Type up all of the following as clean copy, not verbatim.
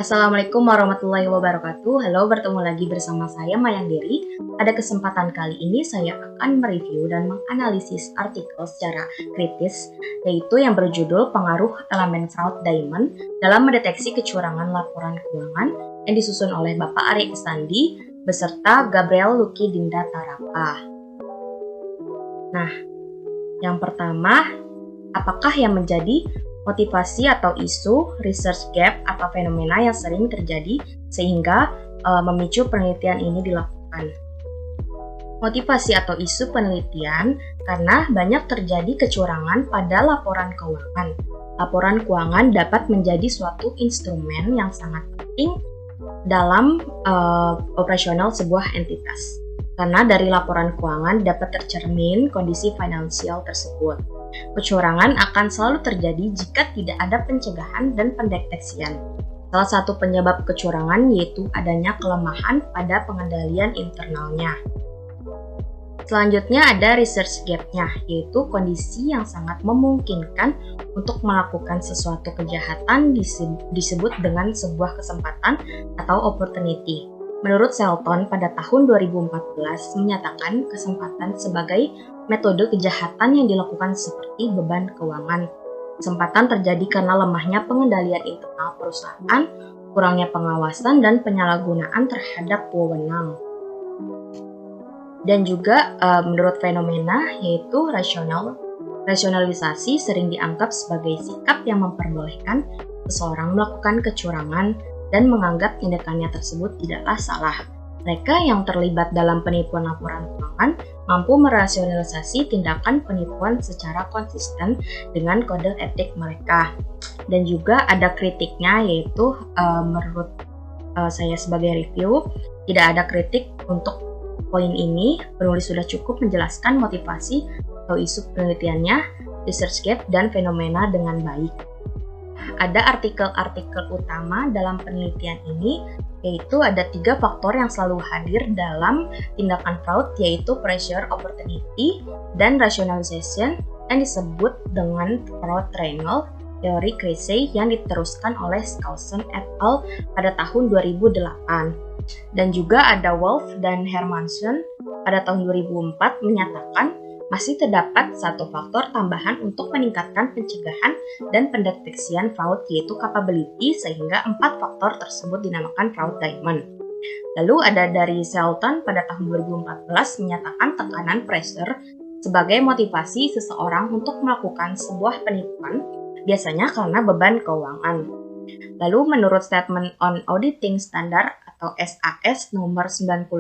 Assalamualaikum warahmatullahi wabarakatuh. Halo, bertemu lagi bersama saya Mayang Dery. Pada kesempatan kali ini saya akan mereview dan menganalisis artikel secara kritis, yaitu yang berjudul Pengaruh Elemen Fraud Diamond dalam Mendeteksi Kecurangan Laporan Keuangan, yang disusun oleh Bapak Ari Sandi beserta Gabriel Lucky Dinda Tarapa. Nah, yang pertama, apakah yang menjadi motivasi atau isu, research gap atau fenomena yang sering terjadi sehingga memicu penelitian ini dilakukan? Motivasi atau isu penelitian karena banyak terjadi kecurangan pada laporan keuangan. Laporan keuangan dapat menjadi suatu instrumen yang sangat penting dalam operasional sebuah entitas. Karena dari laporan keuangan dapat tercermin kondisi finansial tersebut. Kecurangan akan selalu terjadi jika tidak ada pencegahan dan pendeteksian. Salah satu penyebab kecurangan yaitu adanya kelemahan pada pengendalian internalnya. Selanjutnya ada research gap-nya, yaitu kondisi yang sangat memungkinkan untuk melakukan sesuatu kejahatan disebut dengan sebuah kesempatan atau opportunity. Menurut Shelton pada tahun 2014 menyatakan kesempatan sebagai metode kejahatan yang dilakukan seperti beban keuangan. Kesempatan terjadi karena lemahnya pengendalian internal perusahaan, kurangnya pengawasan, dan penyalahgunaan terhadap wewenang. Dan juga menurut fenomena yaitu rasionalisasi sering dianggap sebagai sikap yang memperbolehkan seseorang melakukan kecurangan dan menganggap tindakannya tersebut tidaklah salah. Mereka yang terlibat dalam penipuan laporan keuangan mampu merasionalisasi tindakan penipuan secara konsisten dengan kode etik mereka. Dan juga ada kritiknya, yaitu menurut saya sebagai review, tidak ada kritik untuk poin ini. Penulis sudah cukup menjelaskan motivasi atau isu penelitiannya, research gap, dan fenomena dengan baik. Ada artikel-artikel utama dalam penelitian ini, yaitu ada 3 faktor yang selalu hadir dalam tindakan fraud, yaitu pressure, opportunity, dan rationalization, yang disebut dengan fraud triangle teori Cressey yang diteruskan oleh Skousen et al. Pada tahun 2008. Dan juga ada Wolf dan Hermanson pada tahun 2004 menyatakan masih terdapat satu faktor tambahan untuk meningkatkan pencegahan dan pendeteksian fraud, yaitu capability, sehingga 4 faktor tersebut dinamakan fraud diamond. Lalu ada dari Shelton pada tahun 2014 menyatakan tekanan pressure sebagai motivasi seseorang untuk melakukan sebuah penipuan, biasanya karena beban keuangan. Lalu menurut Statement on Auditing Standard atau SAS nomor 99,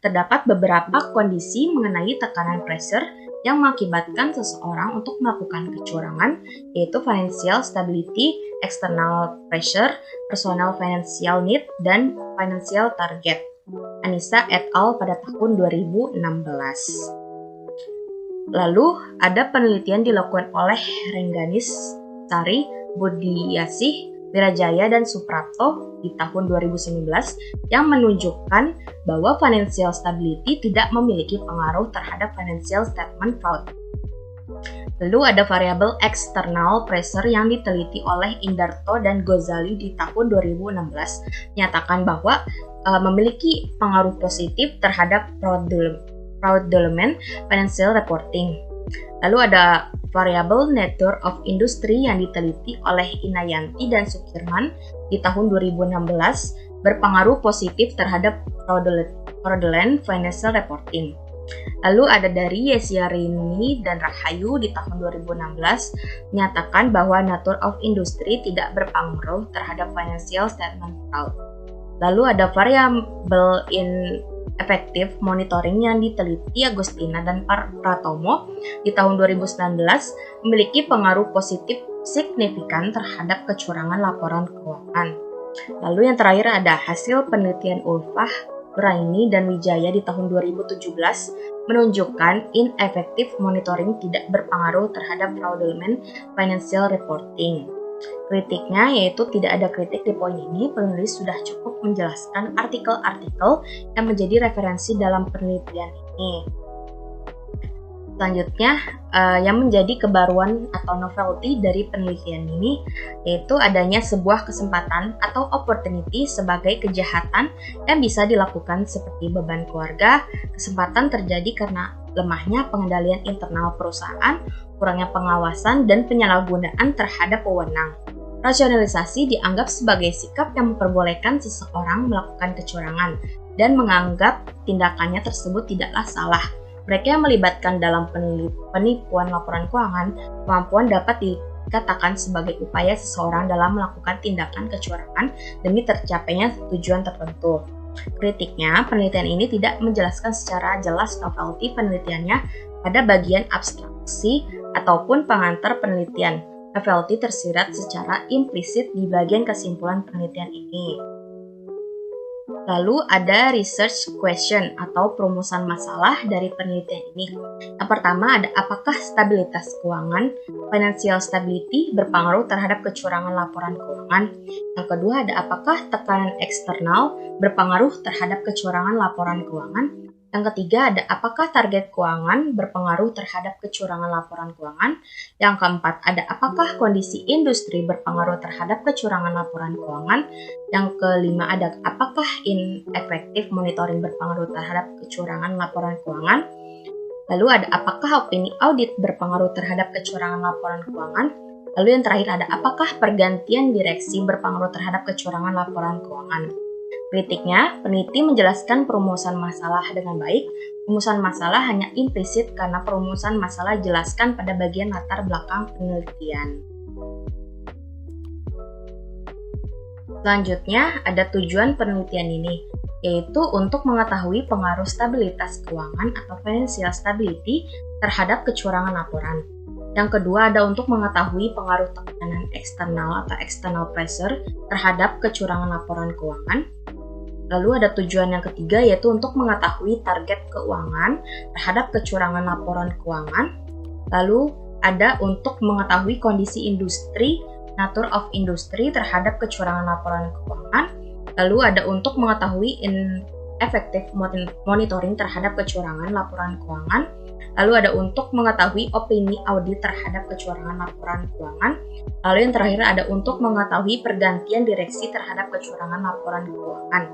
terdapat beberapa kondisi mengenai tekanan pressure yang mengakibatkan seseorang untuk melakukan kecurangan, yaitu financial stability, external pressure, personal financial need, dan financial target. Anissa et al. Pada tahun 2016. Lalu ada penelitian dilakukan oleh Rengganis, Sari, Budiasih, Wirajaya, dan Suprapto di tahun 2019 yang menunjukkan bahwa financial stability tidak memiliki pengaruh terhadap financial statement fraud. Lalu ada variabel external pressure yang diteliti oleh Indarto dan Gozali di tahun 2016 menyatakan bahwa memiliki pengaruh positif terhadap fraudulent financial reporting. Lalu ada variabel nature of industry yang diteliti oleh Inayanti dan Sukirman di tahun 2016 berpengaruh positif terhadap fraudulent financial reporting. Lalu ada dari Yesiarini dan Rahayu di tahun 2016 menyatakan bahwa nature of industry tidak berpengaruh terhadap financial statement fraud. Lalu ada variabel effective monitoring yang diteliti Agustina dan Pratomo di tahun 2019 memiliki pengaruh positif signifikan terhadap kecurangan laporan keuangan. Lalu yang terakhir ada hasil penelitian Ulfah, Braini, dan Wijaya di tahun 2017 menunjukkan ineffective monitoring tidak berpengaruh terhadap fraudulent financial reporting. Kritiknya yaitu tidak ada kritik di poin ini, penulis sudah cukup menjelaskan artikel-artikel yang menjadi referensi dalam penelitian ini. Selanjutnya, yang menjadi kebaruan atau novelty dari penelitian ini yaitu adanya sebuah kesempatan atau opportunity sebagai kejahatan yang bisa dilakukan seperti beban keluarga. Kesempatan terjadi karena lemahnya pengendalian internal perusahaan, kurangnya pengawasan, dan penyalahgunaan terhadap wewenang. Rasionalisasi dianggap sebagai sikap yang memperbolehkan seseorang melakukan kecurangan dan menganggap tindakannya tersebut tidaklah salah. Mereka yang melibatkan dalam penipuan laporan keuangan, kemampuan dapat dikatakan sebagai upaya seseorang dalam melakukan tindakan kecurangan demi tercapainya tujuan tertentu. Kritiknya, penelitian ini tidak menjelaskan secara jelas novelty penelitiannya pada bagian abstraksi ataupun pengantar penelitian. Novelty tersirat secara implisit di bagian kesimpulan penelitian ini. Lalu ada research question atau perumusan masalah dari penelitian ini. Yang pertama ada apakah stabilitas keuangan, financial stability, berpengaruh terhadap kecurangan laporan keuangan. Yang kedua ada apakah tekanan eksternal berpengaruh terhadap kecurangan laporan keuangan. Yang ketiga ada apakah target keuangan berpengaruh terhadap kecurangan laporan keuangan. Yang keempat ada apakah kondisi industri berpengaruh terhadap kecurangan laporan keuangan. Yang kelima ada apakah ineffective monitoring berpengaruh terhadap kecurangan laporan keuangan. Lalu ada apakah opini audit berpengaruh terhadap kecurangan laporan keuangan. Lalu yang terakhir ada apakah pergantian direksi berpengaruh terhadap kecurangan laporan keuangan. Kritiknya, peneliti menjelaskan perumusan masalah dengan baik. Perumusan masalah hanya implisit karena perumusan masalah jelaskan pada bagian latar belakang penelitian. Selanjutnya, ada tujuan penelitian ini, yaitu untuk mengetahui pengaruh stabilitas keuangan atau financial stability terhadap kecurangan laporan. Yang kedua ada untuk mengetahui pengaruh tekanan eksternal atau external pressure terhadap kecurangan laporan keuangan. Lalu ada tujuan yang ketiga yaitu untuk mengetahui target keuangan terhadap kecurangan laporan keuangan. Lalu ada untuk mengetahui kondisi industri, nature of industry terhadap kecurangan laporan keuangan. Lalu ada untuk mengetahui effective monitoring terhadap kecurangan laporan keuangan. Lalu ada untuk mengetahui opini audit terhadap kecurangan laporan keuangan. Lalu yang terakhir ada untuk mengetahui pergantian direksi terhadap kecurangan laporan keuangan.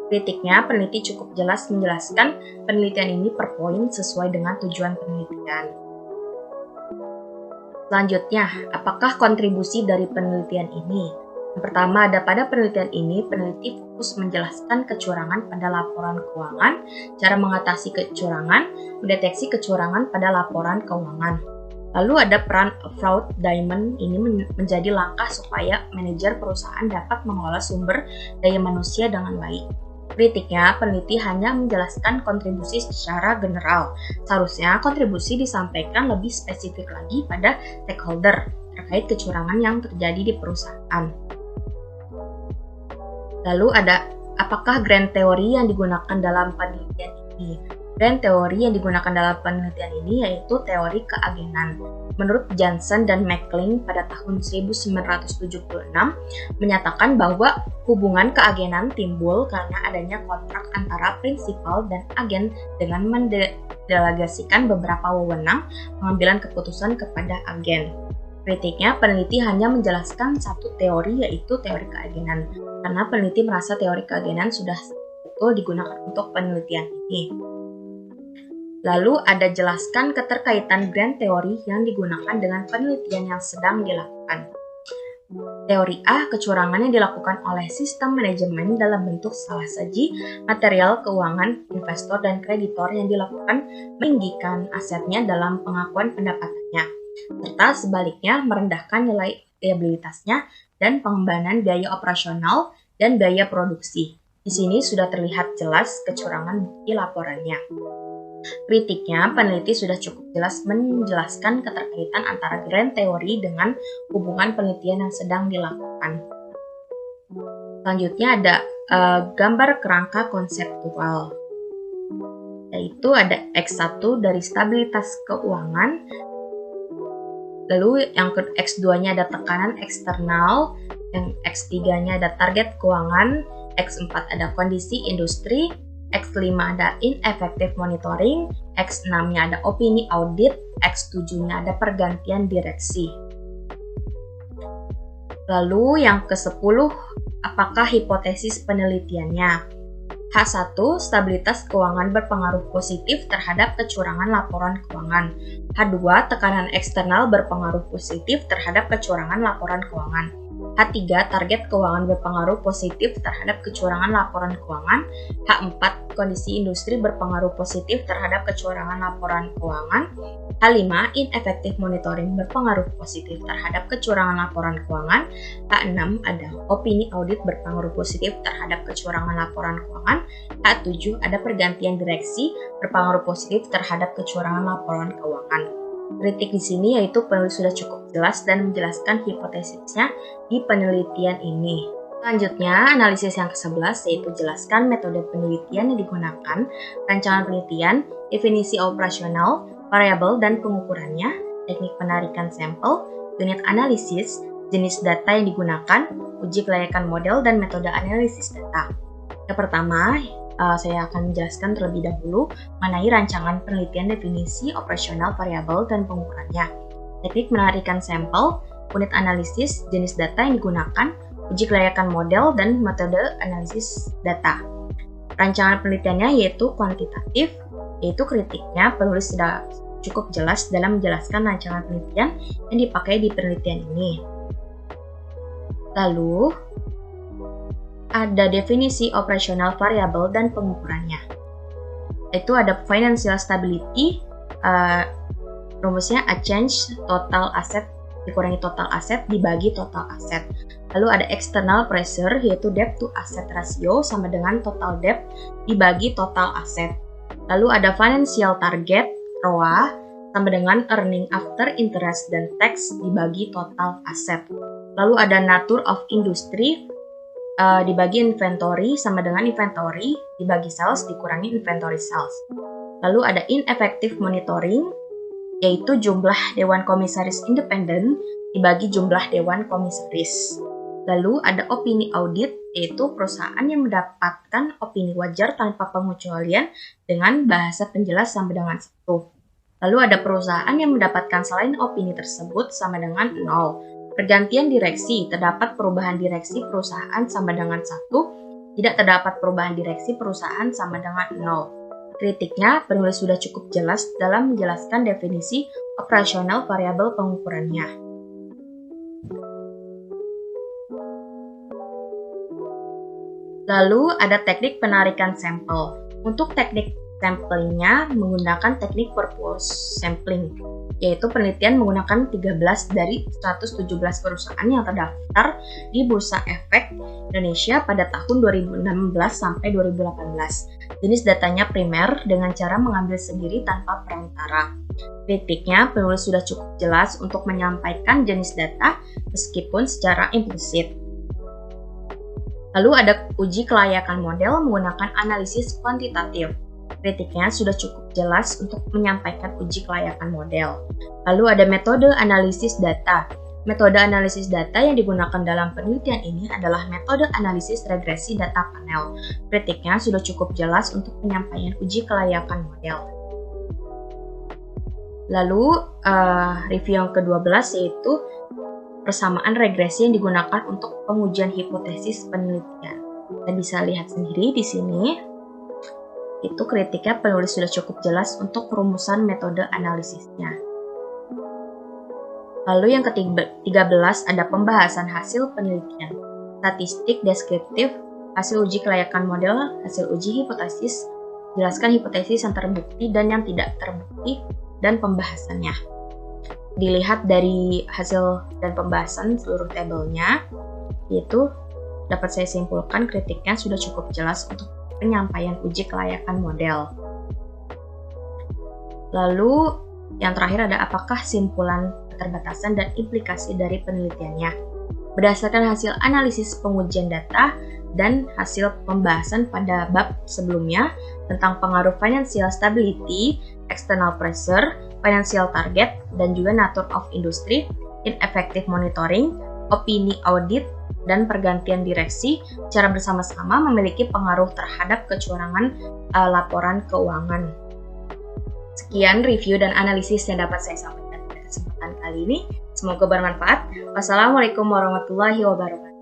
Kritiknya, peneliti cukup jelas menjelaskan penelitian ini per poin sesuai dengan tujuan penelitian. Selanjutnya, apakah kontribusi dari penelitian ini? Yang pertama ada pada penelitian ini, peneliti fokus menjelaskan kecurangan pada laporan keuangan, cara mengatasi kecurangan, mendeteksi kecurangan pada laporan keuangan. Lalu ada peran fraud diamond ini menjadi langkah supaya manajer perusahaan dapat mengelola sumber daya manusia dengan baik. Kritiknya, peneliti hanya menjelaskan kontribusi secara general. Seharusnya kontribusi disampaikan lebih spesifik lagi pada stakeholder terkait kecurangan yang terjadi di perusahaan. Lalu ada apakah grand teori yang digunakan dalam penelitian ini? Grand teori yang digunakan dalam penelitian ini yaitu teori keagenan. Menurut Johnson dan McLean pada tahun 1976 menyatakan bahwa hubungan keagenan timbul karena adanya kontrak antara prinsipal dan agen dengan mendelegasikan beberapa wewenang pengambilan keputusan kepada agen. Kritiknya, peneliti hanya menjelaskan satu teori yaitu teori keagenan karena peneliti merasa teori keagenan sudah betul digunakan untuk penelitian ini. Lalu ada jelaskan keterkaitan grand teori yang digunakan dengan penelitian yang sedang dilakukan. Teori A, kecurangan yang dilakukan oleh sistem manajemen dalam bentuk salah saji, material keuangan, investor dan kreditor yang dilakukan meninggikan asetnya dalam pengakuan pendapatannya, serta sebaliknya merendahkan nilai liabilitasnya dan pengembangan biaya operasional dan biaya produksi. Di sini sudah terlihat jelas kecurangan bukti laporannya. Kritiknya, peneliti sudah cukup jelas menjelaskan keterkaitan antara grand teori dengan hubungan penelitian yang sedang dilakukan. Selanjutnya ada gambar kerangka konseptual, yaitu ada X1 dari stabilitas keuangan, lalu yang X2-nya ada tekanan eksternal, yang X3-nya ada target keuangan, X4 ada kondisi industri, X5 ada ineffective monitoring, X6-nya ada opini audit, X7-nya ada pergantian direksi. Lalu yang ke-10, apakah hipotesis penelitiannya? H1, stabilitas keuangan berpengaruh positif terhadap kecurangan laporan keuangan. H2, tekanan eksternal berpengaruh positif terhadap kecurangan laporan keuangan. H3, target keuangan berpengaruh positif terhadap kecurangan laporan keuangan. H4, kondisi industri berpengaruh positif terhadap kecurangan laporan keuangan. H5, ineffective monitoring berpengaruh positif terhadap kecurangan laporan keuangan. H6, ada opini audit berpengaruh positif terhadap kecurangan laporan keuangan. H7, ada pergantian direksi berpengaruh positif terhadap kecurangan laporan keuangan. Kritik di sini yaitu penulis sudah cukup jelas dan menjelaskan hipotesisnya di penelitian ini. Selanjutnya, analisis yang ke-11 yaitu jelaskan metode penelitian yang digunakan, rancangan penelitian, definisi operasional, variabel dan pengukurannya, teknik penarikan sampel, unit analisis, jenis data yang digunakan, uji kelayakan model, dan metode analisis data. Yang pertama, saya akan menjelaskan terlebih dahulu mengenai rancangan penelitian, definisi, operasional, variabel, dan pengukurannya. Teknik menarikan sampel, unit analisis, jenis data yang digunakan, uji kelayakan model, dan metode analisis data. Rancangan penelitiannya yaitu kuantitatif, yaitu kritiknya penulis sudah cukup jelas dalam menjelaskan rancangan penelitian yang dipakai di penelitian ini. Lalu, ada definisi operasional, variabel, dan pengukurannya. Itu ada financial stability, rumusnya a change total asset dikurangi total asset dibagi total asset. Lalu ada external pressure, yaitu debt to asset ratio sama dengan total debt dibagi total asset. Lalu ada financial target, ROA, sama dengan earning after interest dan tax dibagi total asset. Lalu ada nature of industry, dibagi inventory sama dengan inventory dibagi sales dikurangi inventory sales. Lalu ada ineffective monitoring, yaitu jumlah dewan komisaris independen dibagi jumlah dewan komisaris. Lalu ada opini audit, yaitu perusahaan yang mendapatkan opini wajar tanpa pengecualian dengan bahasa penjelas sama dengan 1. Lalu ada perusahaan yang mendapatkan selain opini tersebut sama dengan 0. Pergantian direksi, terdapat perubahan direksi perusahaan sama dengan 1, tidak terdapat perubahan direksi perusahaan sama dengan 0. Kritiknya, penulis sudah cukup jelas dalam menjelaskan definisi operasional, variabel, pengukurannya. Lalu ada teknik penarikan sampel. Untuk teknik samplingnya menggunakan teknik purpose sampling, yaitu penelitian menggunakan 13 dari 117 perusahaan yang terdaftar di Bursa Efek Indonesia pada tahun 2016 sampai 2018. Jenis datanya primer dengan cara mengambil sendiri tanpa perantara. Kritiknya, penulis sudah cukup jelas untuk menyampaikan jenis data meskipun secara implisit. Lalu ada uji kelayakan model menggunakan analisis kuantitatif. Kritiknya sudah cukup jelas untuk menyampaikan uji kelayakan model. Lalu ada metode analisis data. Metode analisis data yang digunakan dalam penelitian ini adalah metode analisis regresi data panel. Kritiknya sudah cukup jelas untuk penyampaian uji kelayakan model. Lalu review yang ke-12 yaitu persamaan regresi yang digunakan untuk pengujian hipotesis penelitian. Kita bisa lihat sendiri di sini. Itu kritiknya penulis sudah cukup jelas untuk perumusan metode analisisnya. Lalu yang ke-13 ada pembahasan hasil penelitian, statistik deskriptif, hasil uji kelayakan model, hasil uji hipotesis, jelaskan hipotesis yang terbukti dan yang tidak terbukti, dan pembahasannya. Dilihat dari hasil dan pembahasan seluruh tabelnya, yaitu dapat saya simpulkan kritiknya sudah cukup jelas untuk penyampaian uji kelayakan model. Lalu yang terakhir ada apakah simpulan keterbatasan dan implikasi dari penelitiannya. Berdasarkan hasil analisis pengujian data dan hasil pembahasan pada bab sebelumnya tentang pengaruh financial stability, external pressure, financial target, dan juga nature of industry, ineffective monitoring, opini audit, dan pergantian direksi secara bersama-sama memiliki pengaruh terhadap kecurangan laporan keuangan. Sekian review dan analisis yang dapat saya sampaikan pada kesempatan kali ini. Semoga bermanfaat. Wassalamualaikum warahmatullahi wabarakatuh.